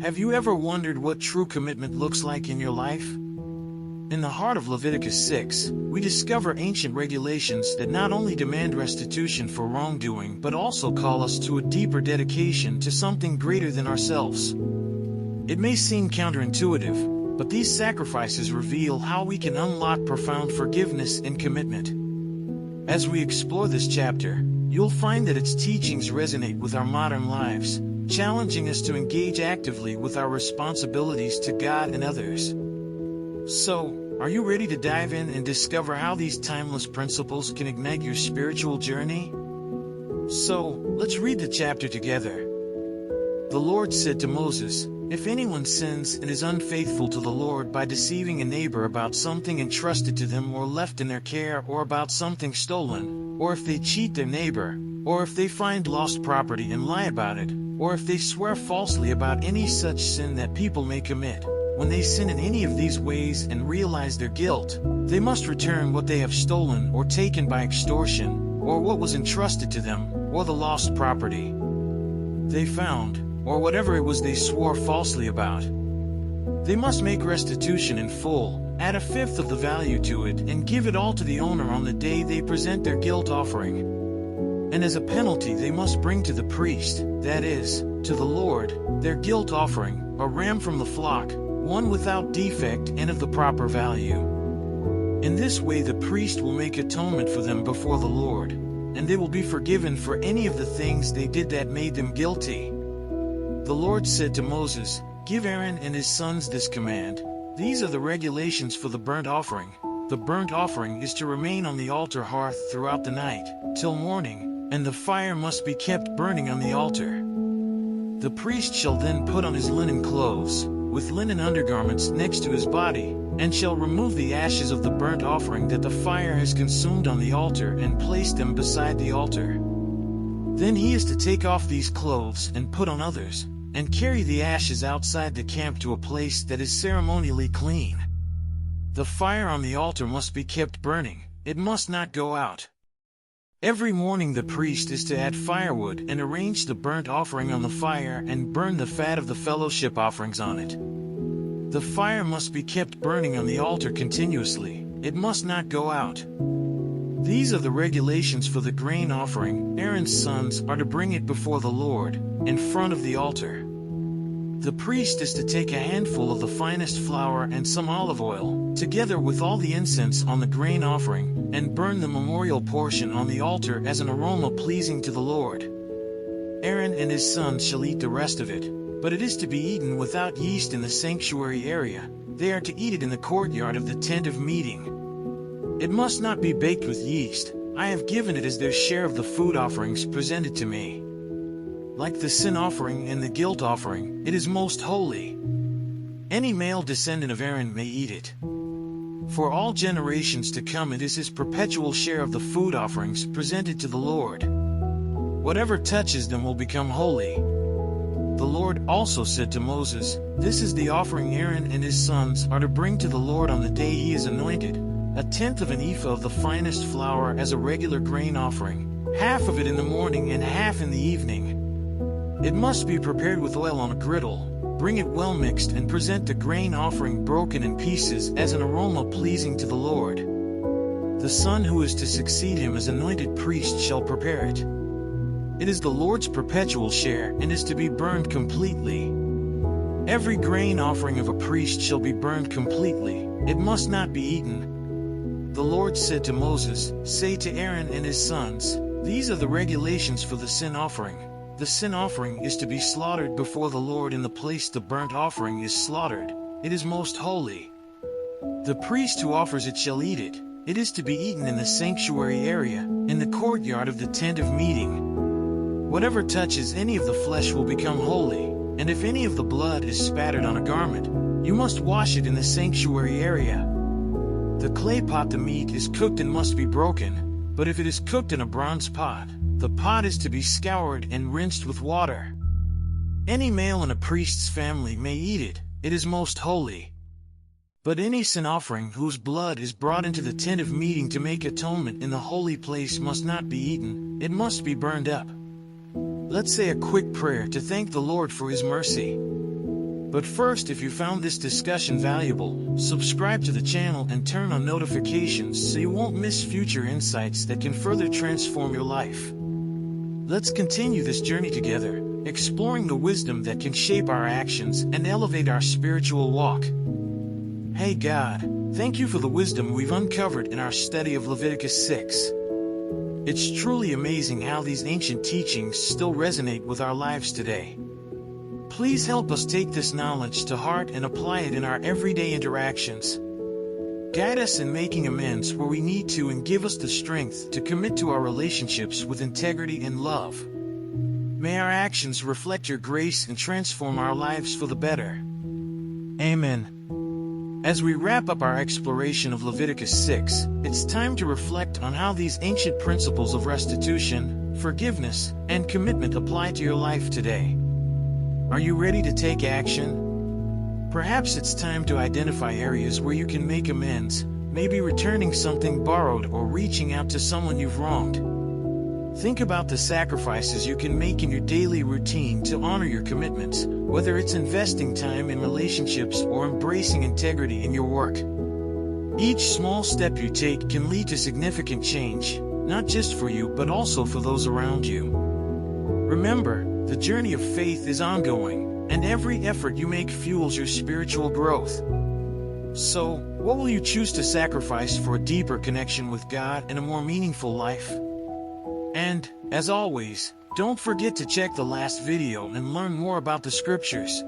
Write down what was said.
Have you ever wondered what true commitment looks like in your life? In the heart of Leviticus 6, we discover ancient regulations that not only demand restitution for wrongdoing but also call us to a deeper dedication to something greater than ourselves. It may seem counterintuitive, but these sacrifices reveal how we can unlock profound forgiveness and commitment. As we explore this chapter, you'll find that its teachings resonate with our modern lives, challenging us to engage actively with our responsibilities to God and others. So, are you ready to dive in and discover how these timeless principles can ignite your spiritual journey? So, let's read the chapter together. The Lord said to Moses, "If anyone sins and is unfaithful to the Lord by deceiving a neighbor about something entrusted to them or left in their care, or about something stolen, or if they cheat their neighbor, or if they find lost property and lie about it, or if they swear falsely about any such sin that people may commit, when they sin in any of these ways and realize their guilt, they must return what they have stolen or taken by extortion, or what was entrusted to them, or the lost property they found, or whatever it was they swore falsely about. They must make restitution in full, add a fifth of the value to it, and give it all to the owner on the day they present their guilt offering. And as a penalty they must bring to the priest, that is, to the Lord, their guilt offering, a ram from the flock, one without defect and of the proper value. In this way the priest will make atonement for them before the Lord, and they will be forgiven for any of the things they did that made them guilty." The Lord said to Moses, "Give Aaron and his sons this command. These are the regulations for the burnt offering. The burnt offering is to remain on the altar hearth throughout the night, till morning, and the fire must be kept burning on the altar. The priest shall then put on his linen clothes, with linen undergarments next to his body, and shall remove the ashes of the burnt offering that the fire has consumed on the altar and place them beside the altar. Then he is to take off these clothes and put on others, and carry the ashes outside the camp to a place that is ceremonially clean. The fire on the altar must be kept burning, it must not go out. Every morning the priest is to add firewood and arrange the burnt offering on the fire and burn the fat of the fellowship offerings on it. The fire must be kept burning on the altar continuously, it must not go out. These are the regulations for the grain offering. Aaron's sons are to bring it before the Lord, in front of the altar. The priest is to take a handful of the finest flour and some olive oil, together with all the incense on the grain offering, and burn the memorial portion on the altar as an aroma pleasing to the Lord. Aaron and his sons shall eat the rest of it, but it is to be eaten without yeast in the sanctuary area. They are to eat it in the courtyard of the tent of meeting. It must not be baked with yeast. I have given it as their share of the food offerings presented to me. Like the sin offering and the guilt offering, it is most holy. Any male descendant of Aaron may eat it. For all generations to come it is his perpetual share of the food offerings presented to the Lord. Whatever touches them will become holy." The Lord also said to Moses, "This is the offering Aaron and his sons are to bring to the Lord on the day he is anointed. A tenth of an ephah of the finest flour as a regular grain offering, half of it in the morning and half in the evening. It must be prepared with oil on a griddle. Bring it well mixed and present the grain offering broken in pieces as an aroma pleasing to the Lord. The son who is to succeed him as anointed priest shall prepare it. It is the Lord's perpetual share and is to be burned completely. Every grain offering of a priest shall be burned completely, it must not be eaten." The Lord said to Moses, "Say to Aaron and his sons, these are the regulations for the sin offering. The sin offering is to be slaughtered before the Lord in the place the burnt offering is slaughtered. It is most holy. The priest who offers it shall eat it. It is to be eaten in the sanctuary area, in the courtyard of the tent of meeting. Whatever touches any of the flesh will become holy, and if any of the blood is spattered on a garment, you must wash it in the sanctuary area. The clay pot the meat is cooked in must be broken, but if it is cooked in a bronze pot, the pot is to be scoured and rinsed with water. Any male in a priest's family may eat it, it is most holy. But any sin offering whose blood is brought into the tent of meeting to make atonement in the holy place must not be eaten, it must be burned up." Let's say a quick prayer to thank the Lord for His mercy. But first, if you found this discussion valuable, subscribe to the channel and turn on notifications so you won't miss future insights that can further transform your life. Let's continue this journey together, exploring the wisdom that can shape our actions and elevate our spiritual walk. Hey God, thank you for the wisdom we've uncovered in our study of Leviticus 6. It's truly amazing how these ancient teachings still resonate with our lives today. Please help us take this knowledge to heart and apply it in our everyday interactions. Guide us in making amends where we need to and give us the strength to commit to our relationships with integrity and love. May our actions reflect your grace and transform our lives for the better. Amen. As we wrap up our exploration of Leviticus 6, it's time to reflect on how these ancient principles of restitution, forgiveness, and commitment apply to your life today. Are you ready to take action? Perhaps it's time to identify areas where you can make amends, maybe returning something borrowed or reaching out to someone you've wronged. Think about the sacrifices you can make in your daily routine to honor your commitments, whether it's investing time in relationships or embracing integrity in your work. Each small step you take can lead to significant change, not just for you but also for those around you. Remember, the journey of faith is ongoing, and every effort you make fuels your spiritual growth. So, what will you choose to sacrifice for a deeper connection with God and a more meaningful life? And, as always, don't forget to check the last video and learn more about the scriptures.